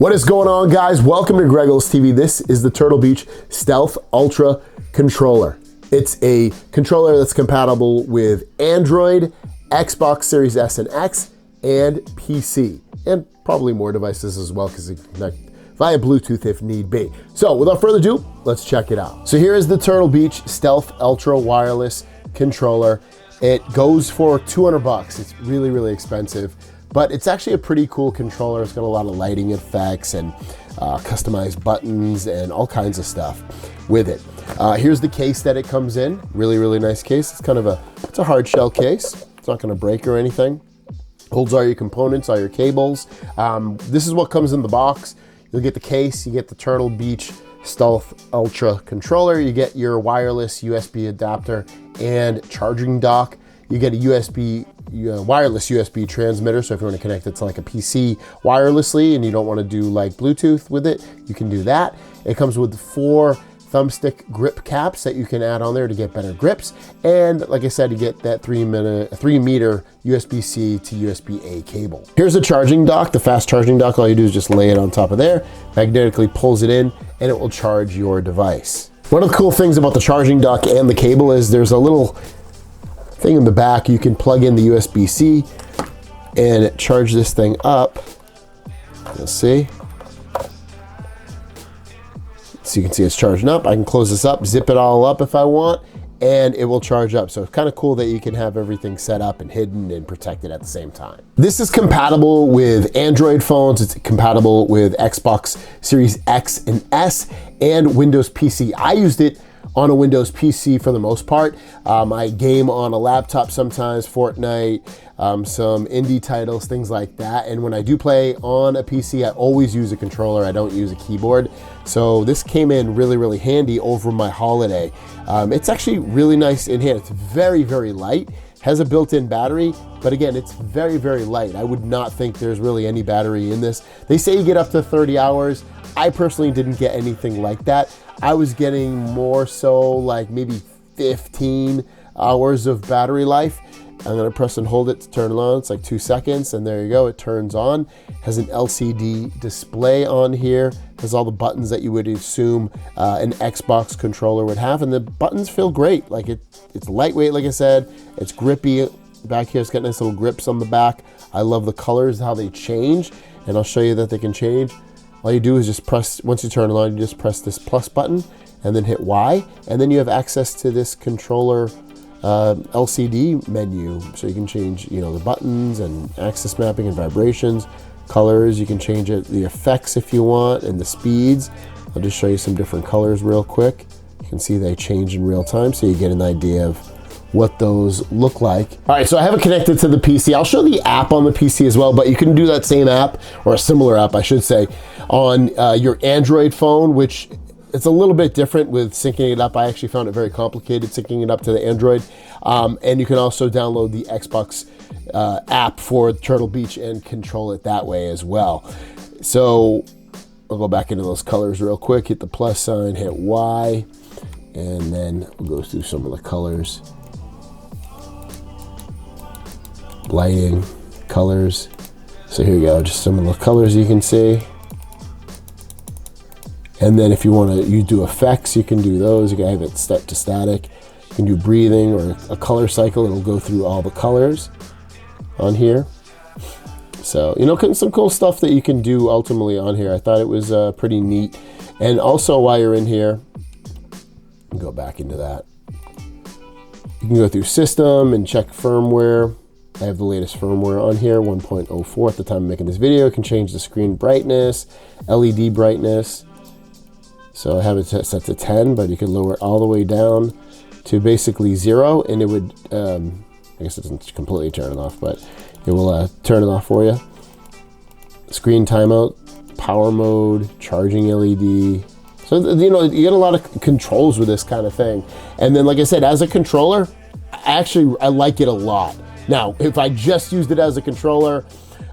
What is going on, guys? Welcome to Greggles TV. This is the Turtle Beach Stealth Ultra controller. It's a controller that's compatible with Android, Xbox Series S and X, and PC, and probably more devices as well because it can connect via Bluetooth if need be. So without further ado, let's check it out. So here is the Turtle Beach Stealth Ultra wireless controller. It goes for 200 bucks. It's really, really expensive, but it's actually a pretty cool controller. It's got a lot of lighting effects and customized buttons and all kinds of stuff with it. Here's the case that it comes in. Really, really nice case. It's kind of it's a hard shell case. It's not gonna break or anything. Holds all your components, all your cables. This is what comes in the box. You'll get the case, you get the Turtle Beach Stealth Ultra controller, you get your wireless USB adapter and charging dock. You get a wireless USB transmitter, so if you want to connect it to like a PC wirelessly and you don't want to do like Bluetooth with it, you can do that. It comes with 4 thumbstick grip caps that you can add on there to get better grips. And like I said, you get that 3 meter USB-C to USB-A cable. Here's the charging dock, the fast charging dock. All you do is just lay it on top of there, magnetically pulls it in, and it will charge your device. One of the cool things about the charging dock and the cable is there's a little thing in the back. You can plug in the USB-C and charge this thing up. Let's see. So you can see it's charging up. I can close this up, zip it all up if I want, and it will charge up. So it's kind of cool that you can have everything set up and hidden and protected at the same time. This is compatible with Android phones. It's compatible with Xbox Series X and S and Windows PC. I used it on a Windows PC for the most part. I game on a laptop sometimes, Fortnite, some indie titles, things like that. And when I do play on a PC, I always use a controller. I don't use a keyboard. So this came in really, really handy over my holiday. It's actually really nice in hand. It's very, very light. Has a built-in battery, but again, it's very, very light. I would not think there's really any battery in this. They say you get up to 30 hours. I personally didn't get anything like that. I was getting more so like maybe 15 hours of battery life. I'm gonna press and hold it to turn it on. It's like 2 seconds, and there you go, it turns on. Has an LCD display on here. Has all the buttons that you would assume an Xbox controller would have, and the buttons feel great. Like it's lightweight, like I said. It's grippy. Back here, it's got nice little grips on the back. I love the colors, how they change, and I'll show you that they can change. All you do is just press, once you turn it on, you just press this plus button and then hit Y, and then you have access to this controller LCD menu. So you can change, the buttons and access mapping and vibrations, colors. You can change it, the effects if you want, and the speeds. I'll just show you some different colors real quick. You can see they change in real time, so you get an idea of what those look like. All right, so I have it connected to the PC. I'll show the app on the PC as well, but you can do that same app, or a similar app, I should say, on your Android phone, which it's a little bit different with syncing it up. I actually found it very complicated syncing it up to the Android. And you can also download the Xbox app for Turtle Beach and control it that way as well. So I'll go back into those colors real quick, hit the plus sign, hit Y, and then we'll go through some of the colors. Lighting, colors. So here you go, just some of the colors you can see. And then if you want to, you do effects, you can do those. You can have it set to static. You can do breathing or a color cycle. It'll go through all the colors on here. So, some cool stuff that you can do ultimately on here. I thought it was pretty neat. And also while you're in here, go back into that. You can go through system and check firmware. I have the latest firmware on here, 1.04 at the time of making this video. You can change the screen brightness, LED brightness. So I have it set to 10, but you can lower it all the way down to basically 0, and it would, I guess it doesn't completely turn it off, but it will turn it off for you. Screen timeout, power mode, charging LED. So, you get a lot of controls with this kind of thing. And then, like I said, as a controller, I like it a lot. Now, if I just used it as a controller,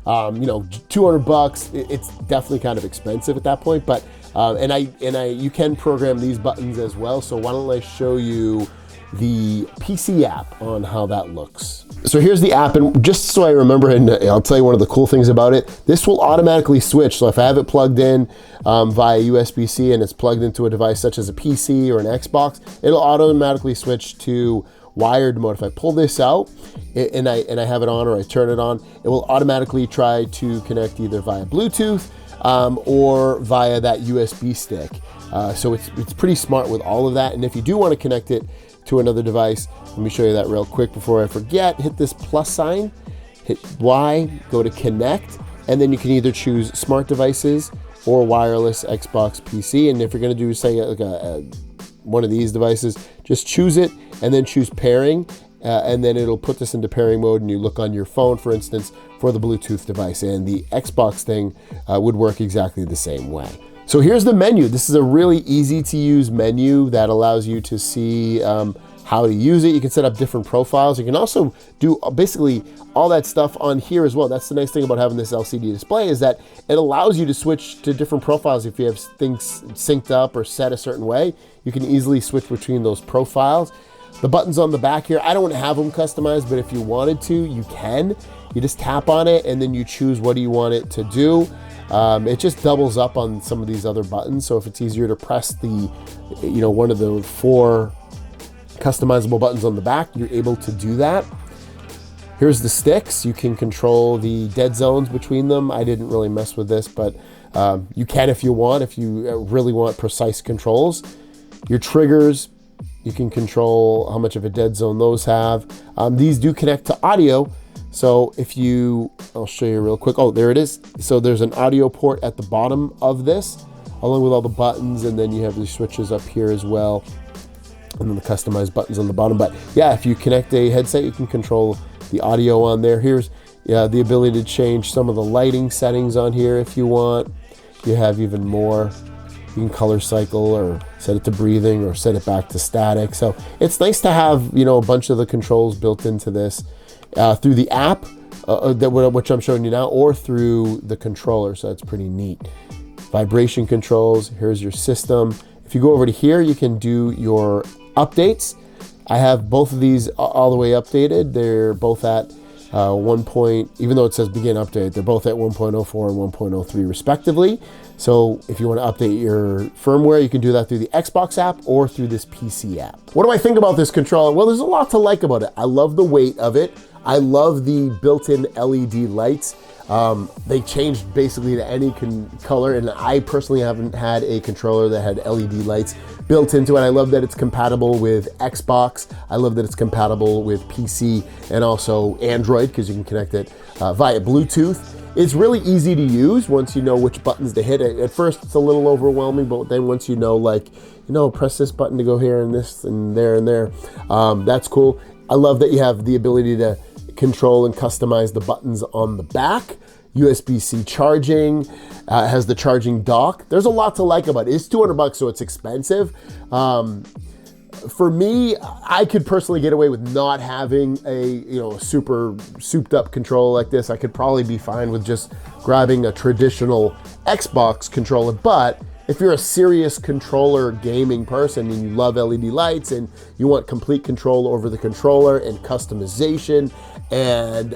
200 bucks, it's definitely kind of expensive at that point, but you can program these buttons as well. So why don't I show you the PC app on how that looks. So here's the app, and just so I remember, and I'll tell you one of the cool things about it, this will automatically switch. So if I have it plugged in via USB-C and it's plugged into a device such as a PC or an Xbox, it'll automatically switch to wired mode. If I pull this out and I have it on, or I turn it on, it will automatically try to connect either via Bluetooth or via that USB stick. So it's pretty smart with all of that. And if you do want to connect it to another device, let me show you that real quick before I forget. Hit this plus sign, hit Y, go to connect, and then you can either choose smart devices or wireless Xbox PC. And if you're going to do, say, like one of these devices, just choose it and then choose pairing, and then it'll put this into pairing mode, and you look on your phone, for instance, for the Bluetooth device, and the Xbox thing would work exactly the same way. So here's the menu. This is a really easy to use menu that allows you to see how to use it. You can set up different profiles. You can also do basically all that stuff on here as well. That's the nice thing about having this LCD display, is that it allows you to switch to different profiles. If you have things synced up or set a certain way, you can easily switch between those profiles. The buttons on the back here, I don't have them customized, but if you wanted to, you can. You just tap on it and then you choose what do you want it to do. It just doubles up on some of these other buttons. So if it's easier to press the, one of the 4 customizable buttons on the back, you're able to do that. Here's the sticks. You can control the dead zones between them. I didn't really mess with this, but you can if you want, if you really want precise controls. Your triggers, you can control how much of a dead zone those have. These do connect to audio. So I'll show you real quick. Oh, there it is. So there's an audio port at the bottom of this, along with all the buttons, and then you have these switches up here as well, and then the customized buttons on the bottom. But yeah, if you connect a headset, you can control the audio on there. Here's the ability to change some of the lighting settings on here if you want. You have even more. You can color cycle or set it to breathing or set it back to static. So it's nice to have, a bunch of the controls built into this through the app, which I'm showing you now, or through the controller. So that's pretty neat. Vibration controls, here's your system. If you go over to here, you can do your updates. I have both of these all the way updated. They're both at even though it says begin update, they're both at 1.04 and 1.03 respectively. So if you want to update your firmware, you can do that through the Xbox app or through this PC app. What do I think about this controller? Well, there's a lot to like about it. I love the weight of it. I love the built-in LED lights. They changed basically to any color, and I personally haven't had a controller that had LED lights built into it. I love that it's compatible with Xbox. I love that it's compatible with PC and also Android, because you can connect it via Bluetooth. It's really easy to use once you know which buttons to hit. At first, it's a little overwhelming, but then once you know, press this button to go here and this and there and there, that's cool. I love that you have the ability to control and customize the buttons on the back. USB-C charging, has the charging dock. There's a lot to like about it. It's $200, so it's expensive. For me, I could personally get away with not having a super souped up controller like this. I could probably be fine with just grabbing a traditional Xbox controller, but if you're a serious controller gaming person and you love LED lights and you want complete control over the controller and customization and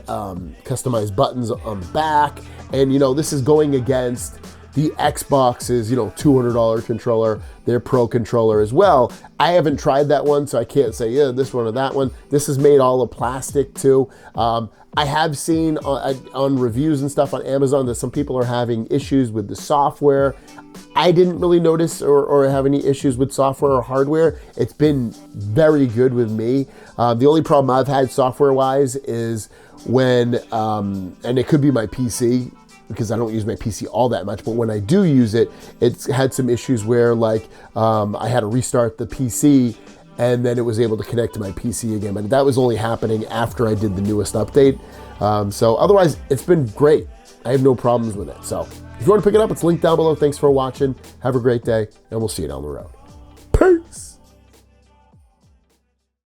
customized buttons on the back, and this is going against the Xbox's $200 controller, their Pro controller as well. I haven't tried that one, so I can't say this one or that one. This is made all of plastic too. I have seen on reviews and stuff on Amazon that some people are having issues with the software. I didn't really notice or have any issues with software or hardware. It's been very good with me. The only problem I've had software-wise is when, and it could be my PC, because I don't use my PC all that much, but when I do use it, it's had some issues where I had to restart the PC and then it was able to connect to my PC again. But that was only happening after I did the newest update. So otherwise, it's been great. I have no problems with it. So if you want to pick it up, it's linked down below. Thanks for watching. Have a great day, and we'll see you down the road. Peace.